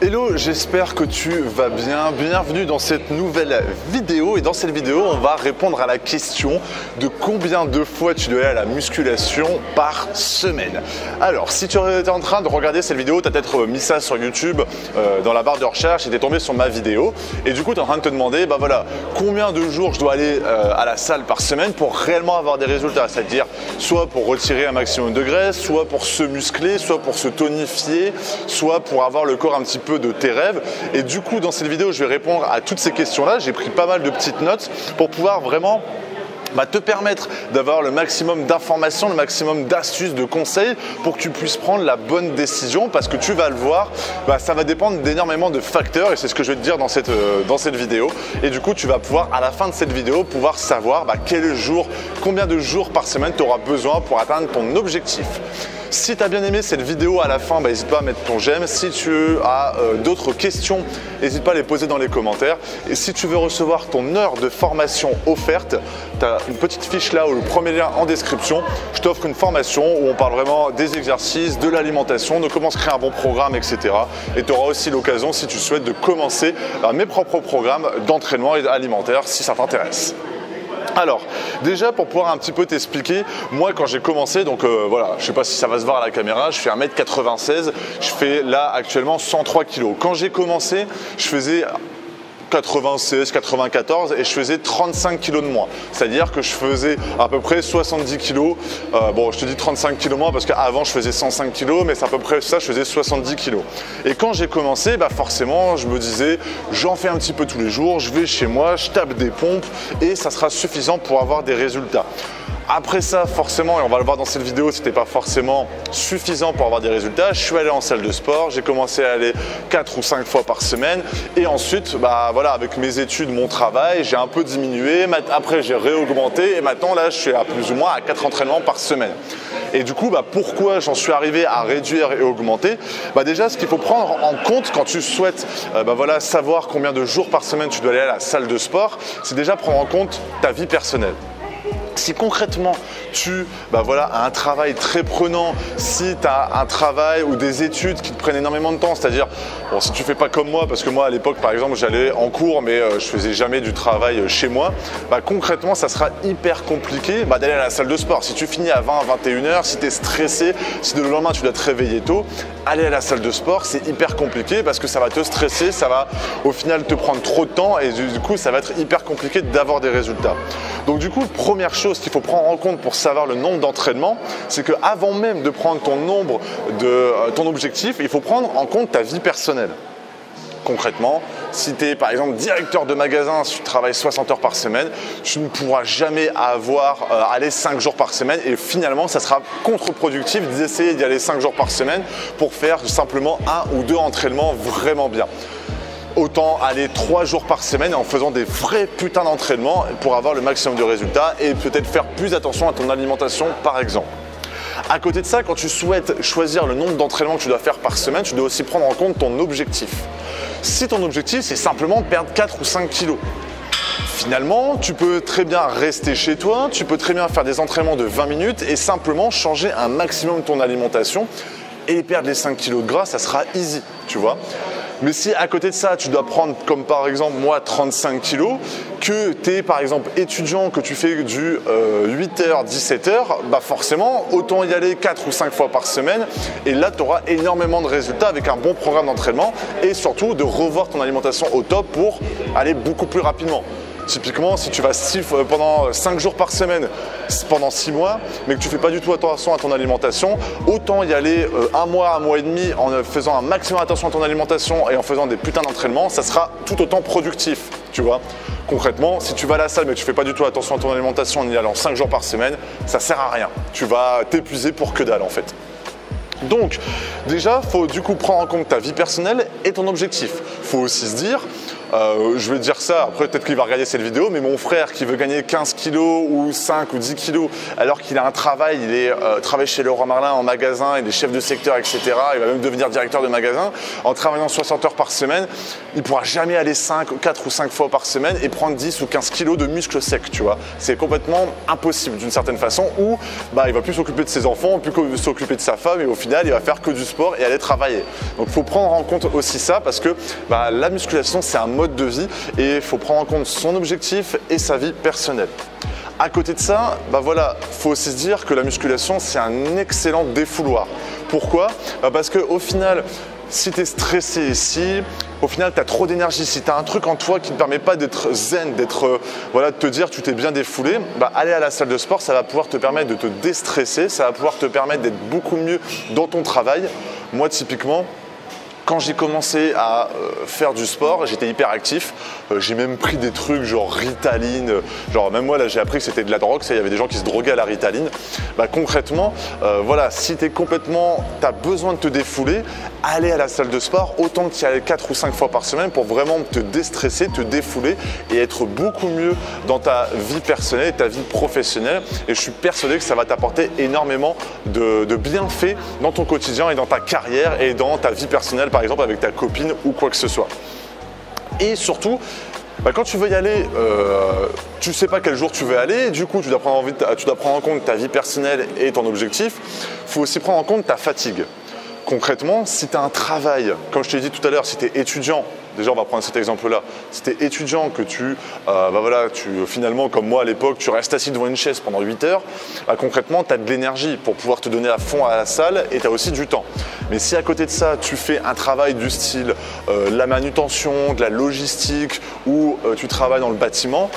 Hello, j'espère que tu vas bien. Bienvenue dans cette nouvelle vidéo. Et dans cette vidéo, on va répondre à la question de combien de fois tu dois aller à la musculation par semaine. Alors, si tu étais en train de regarder cette vidéo, tu as peut-être mis ça sur YouTube dans la barre de recherche et tu es tombé sur ma vidéo. Et du coup, tu es en train de te demander, bah voilà, combien de jours je dois aller à la salle par semaine pour réellement avoir des résultats. C'est-à-dire, soit pour retirer un maximum de graisse, soit pour se muscler, soit pour se tonifier, soit pour avoir le corps un petit peu de tes rêves. Et du coup, dans cette vidéo, je vais répondre à toutes ces questions-là. J'ai pris pas mal de petites notes pour pouvoir vraiment te permettre d'avoir le maximum d'informations, le maximum d'astuces, de conseils pour que tu puisses prendre la bonne décision, parce que tu vas le voir, ça va dépendre d'énormément de facteurs et c'est ce que je vais te dire dans cette vidéo. Et du coup, tu vas pouvoir, à la fin de cette vidéo, pouvoir savoir combien de jours par semaine tu auras besoin pour atteindre ton objectif. Si tu as bien aimé cette vidéo, à la fin, n'hésite pas à mettre ton j'aime. Si tu as d'autres questions, n'hésite pas à les poser dans les commentaires. Et si tu veux recevoir ton heure de formation offerte, tu as une petite fiche là ou le premier lien en description. Je t'offre une formation où on parle vraiment des exercices, de l'alimentation, de comment se créer un bon programme, etc. Et tu auras aussi l'occasion, si tu souhaites, de commencer mes propres programmes d'entraînement et alimentaire si ça t'intéresse. Alors, déjà pour pouvoir un petit peu t'expliquer, moi quand j'ai commencé, donc voilà, je ne sais pas si ça va se voir à la caméra, je fais 1m96, je fais là actuellement 103 kg. Quand j'ai commencé, je faisais 96, 94 et je faisais 35 kg de moins. C'est-à-dire que je faisais à peu près 70 kg. Bon, je te dis 35 kg moins parce qu'avant je faisais 105 kg, mais c'est à peu près ça, je faisais 70 kg. Et quand j'ai commencé, forcément, je me disais, j'en fais un petit peu tous les jours, je vais chez moi, je tape des pompes et ça sera suffisant pour avoir des résultats. Après ça, forcément, et on va le voir dans cette vidéo, c'était pas forcément suffisant pour avoir des résultats. Je suis allé en salle de sport, j'ai commencé à aller 4 ou 5 fois par semaine. Et ensuite, voilà, avec mes études, mon travail, j'ai un peu diminué. Après, j'ai réaugmenté et maintenant, là, je suis à plus ou moins à 4 entraînements par semaine. Et du coup, pourquoi j'en suis arrivé à réduire et augmenter? Déjà, ce qu'il faut prendre en compte quand tu souhaites voilà, savoir combien de jours par semaine tu dois aller à la salle de sport, c'est déjà prendre en compte ta vie personnelle. Si concrètement tu as un travail très prenant, si tu as un travail ou des études qui te prennent énormément de temps, c'est-à-dire, bon, si tu ne fais pas comme moi, parce que moi à l'époque par exemple j'allais en cours mais je faisais jamais du travail chez moi, concrètement ça sera hyper compliqué d'aller à la salle de sport. Si tu finis à 20-21h, si tu es stressé, si le lendemain tu dois te réveiller tôt, aller à la salle de sport c'est hyper compliqué parce que ça va te stresser, ça va au final te prendre trop de temps et du coup ça va être hyper compliqué d'avoir des résultats. Donc du coup, première chose qu'il faut prendre en compte pour savoir le nombre d'entraînements, c'est qu'avant même de prendre ton objectif, il faut prendre en compte ta vie personnelle. Concrètement, si tu es par exemple directeur de magasin, si tu travailles 60 heures par semaine, tu ne pourras jamais aller 5 jours par semaine et finalement ça sera contre-productif d'essayer d'y aller 5 jours par semaine pour faire simplement 1 ou 2 entraînements vraiment bien. Autant aller 3 jours par semaine en faisant des vrais putains d'entraînements pour avoir le maximum de résultats et peut-être faire plus attention à ton alimentation par exemple. À côté de ça, quand tu souhaites choisir le nombre d'entraînements que tu dois faire par semaine, tu dois aussi prendre en compte ton objectif. Si ton objectif c'est simplement perdre 4 ou 5 kilos, finalement, tu peux très bien rester chez toi, tu peux très bien faire des entraînements de 20 minutes et simplement changer un maximum ton alimentation et perdre les 5 kilos de gras, ça sera easy, tu vois. Mais si à côté de ça, tu dois prendre comme par exemple moi 35 kg, que tu es par exemple étudiant, que tu fais du 8h, 17h, forcément autant y aller 4 ou 5 fois par semaine et là tu auras énormément de résultats avec un bon programme d'entraînement et surtout de revoir ton alimentation au top pour aller beaucoup plus rapidement. Typiquement, si tu vas pendant 5 jours par semaine pendant 6 mois, mais que tu ne fais pas du tout attention à ton alimentation, autant y aller 1 mois, 1 mois et demi en faisant un maximum attention à ton alimentation et en faisant des putains d'entraînements, ça sera tout autant productif, tu vois. Concrètement, si tu vas à la salle mais tu ne fais pas du tout attention à ton alimentation en y allant 5 jours par semaine, ça ne sert à rien. Tu vas t'épuiser pour que dalle en fait. Donc déjà, il faut du coup prendre en compte ta vie personnelle et ton objectif. Il faut aussi se dire, Je vais te dire ça, après peut-être qu'il va regarder cette vidéo, mais mon frère qui veut gagner 15 kilos ou 5 ou 10 kilos alors qu'il a un travail, travaille chez Leroy Merlin en magasin, il est chef de secteur, etc. Il va même devenir directeur de magasin. En travaillant 60 heures par semaine, il ne pourra jamais aller 4 ou 5 fois par semaine et prendre 10 ou 15 kilos de muscles secs, tu vois. C'est complètement impossible d'une certaine façon, où il va plus s'occuper de ses enfants, plus s'occuper de sa femme, et au final, il va faire que du sport et aller travailler. Donc, il faut prendre en compte aussi ça, parce que la musculation, c'est un mode de vie et il faut prendre en compte son objectif et sa vie personnelle. À côté de ça, faut aussi se dire que la musculation, c'est un excellent défouloir. Pourquoi? Parce qu'au final, si tu es stressé ici, au final, tu as trop d'énergie. Si tu as un truc en toi qui ne te permet pas d'être zen, de te dire tu t'es bien défoulé, aller à la salle de sport, ça va pouvoir te permettre de te déstresser, ça va pouvoir te permettre d'être beaucoup mieux dans ton travail. Moi, typiquement, quand j'ai commencé à faire du sport, j'étais hyper actif. J'ai même pris des trucs genre Ritaline. Même moi, là, j'ai appris que c'était de la drogue. Il y avait des gens qui se droguaient à la Ritaline. Concrètement, si tu as besoin de te défouler, aller à la salle de sport, autant que tu y ailles 4 ou 5 fois par semaine pour vraiment te déstresser, te défouler et être beaucoup mieux dans ta vie personnelle et ta vie professionnelle. Et je suis persuadé que ça va t'apporter énormément de bienfaits dans ton quotidien et dans ta carrière et dans ta vie personnelle, par exemple avec ta copine ou quoi que ce soit. Et surtout, quand tu veux y aller, tu ne sais pas quel jour tu veux aller, du coup tu dois prendre en compte ta vie personnelle et ton objectif. Il faut aussi prendre en compte ta fatigue. Concrètement, si tu as un travail, comme je t'ai dit tout à l'heure, si tu es étudiant, déjà on va prendre cet exemple-là, si tu es étudiant, que finalement comme moi à l'époque, tu restes assis devant une chaise pendant 8 heures, concrètement tu as de l'énergie pour pouvoir te donner à fond à la salle et tu as aussi du temps. Mais si à côté de ça, tu fais un travail du style la manutention, de la logistique ou tu travailles dans le bâtiment,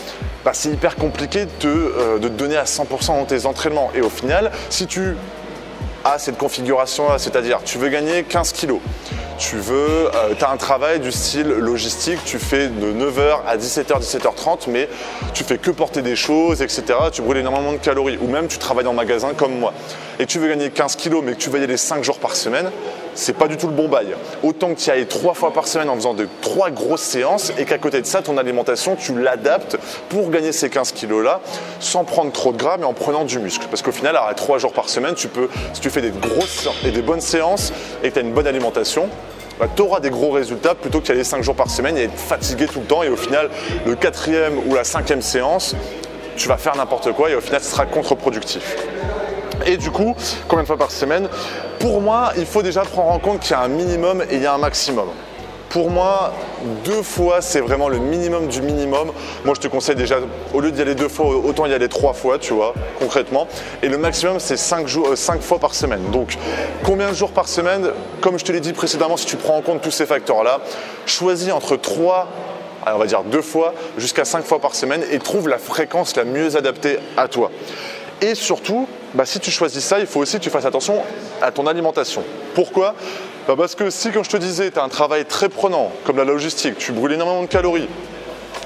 c'est hyper compliqué de te donner à 100% dans tes entraînements. Et au final, si tu as cette configuration-là, c'est-à-dire tu veux gagner 15 kilos, tu as un travail du style logistique, tu fais de 9h à 17h, 17h30, mais tu fais que porter des choses, etc. Tu brûles énormément de calories. Ou même tu travailles en magasin comme moi et tu veux gagner 15 kilos, mais que tu vas y aller 5 jours par semaine, c'est pas du tout le bon bail. Autant que tu y ailles 3 fois par semaine en faisant 3 grosses séances et qu'à côté de ça, ton alimentation, tu l'adaptes pour gagner ces 15 kilos-là sans prendre trop de gras, mais en prenant du muscle. Parce qu'au final, à 3 jours par semaine, si tu fais des grosses et des bonnes séances et que tu as une bonne alimentation, tu auras des gros résultats plutôt qu'y aller 5 jours par semaine et être fatigué tout le temps. Et au final, le 4e ou la 5e séance, tu vas faire n'importe quoi et au final, ce sera contre-productif. Et du coup, combien de fois par semaine? Pour moi, il faut déjà prendre en compte qu'il y a un minimum et il y a un maximum. Pour moi, 2 fois, c'est vraiment le minimum du minimum. Moi, je te conseille déjà, au lieu d'y aller 2 fois, autant y aller 3 fois, tu vois, concrètement. Et le maximum, c'est 5 fois par semaine. Donc, combien de jours par semaine? Comme je te l'ai dit précédemment, si tu prends en compte tous ces facteurs-là, choisis entre 3, on va dire 2 fois, jusqu'à 5 fois par semaine et trouve la fréquence la mieux adaptée à toi. Et surtout, si tu choisis ça, il faut aussi que tu fasses attention à ton alimentation. Pourquoi? Parce que si, comme je te disais, tu as un travail très prenant, comme la logistique, tu brûles énormément de calories,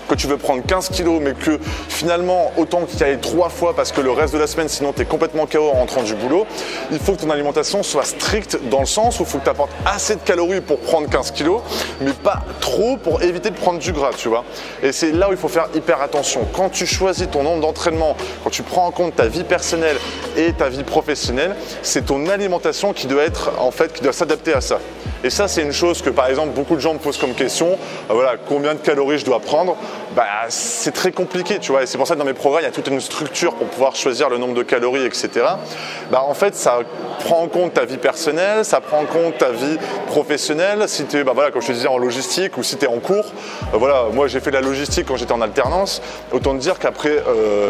que tu veux prendre 15 kilos, mais que finalement, autant qu'il y aille 3 fois parce que le reste de la semaine, sinon tu es complètement KO en rentrant du boulot, il faut que ton alimentation soit stricte dans le sens où il faut que tu apportes assez de calories pour prendre 15 kilos, mais pas trop pour éviter de prendre du gras, tu vois. Et c'est là où il faut faire hyper attention. Quand tu choisis ton nombre d'entraînements, quand tu prends en compte ta vie personnelle et ta vie professionnelle, c'est ton alimentation qui doit s'adapter à ça. Et ça, c'est une chose que, par exemple, beaucoup de gens me posent comme question. Combien de calories je dois prendre? C'est très compliqué, tu vois. Et c'est pour ça que dans mes programmes, il y a toute une structure pour pouvoir choisir le nombre de calories, etc. En fait, ça prend en compte ta vie personnelle, ça prend en compte ta vie professionnelle. Si tu es, comme je te disais, en logistique ou si tu es en cours. Moi, j'ai fait de la logistique quand j'étais en alternance. Autant te dire qu'après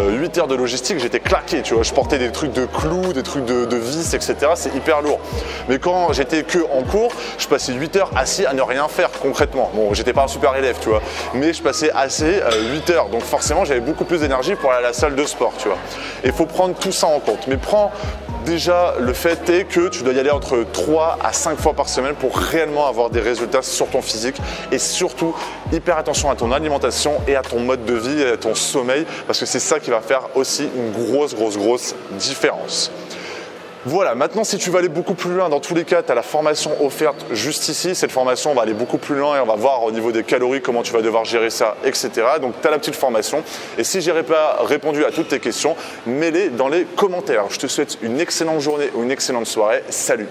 8 heures de logistique, j'étais claqué, tu vois. Je portais des trucs de clous, des trucs de vis, etc. C'est hyper lourd. Mais quand j'étais que en cours, je passais 8 heures assis à ne rien faire concrètement. Bon, j'étais pas un super élève, tu vois, mais je passais assez 8 heures. Donc forcément, j'avais beaucoup plus d'énergie pour aller à la salle de sport, tu vois. Et il faut prendre tout ça en compte. Mais prends déjà le fait est que tu dois y aller entre 3 à 5 fois par semaine pour réellement avoir des résultats sur ton physique. Et surtout, hyper attention à ton alimentation et à ton mode de vie et à ton sommeil, parce que c'est ça qui va faire aussi une grosse différence. Voilà, maintenant si tu veux aller beaucoup plus loin, dans tous les cas, tu as la formation offerte juste ici. Cette formation, on va aller beaucoup plus loin et on va voir au niveau des calories comment tu vas devoir gérer ça, etc. Donc tu as la petite formation. Et si je n'ai pas répondu à toutes tes questions, mets-les dans les commentaires. Je te souhaite une excellente journée ou une excellente soirée. Salut!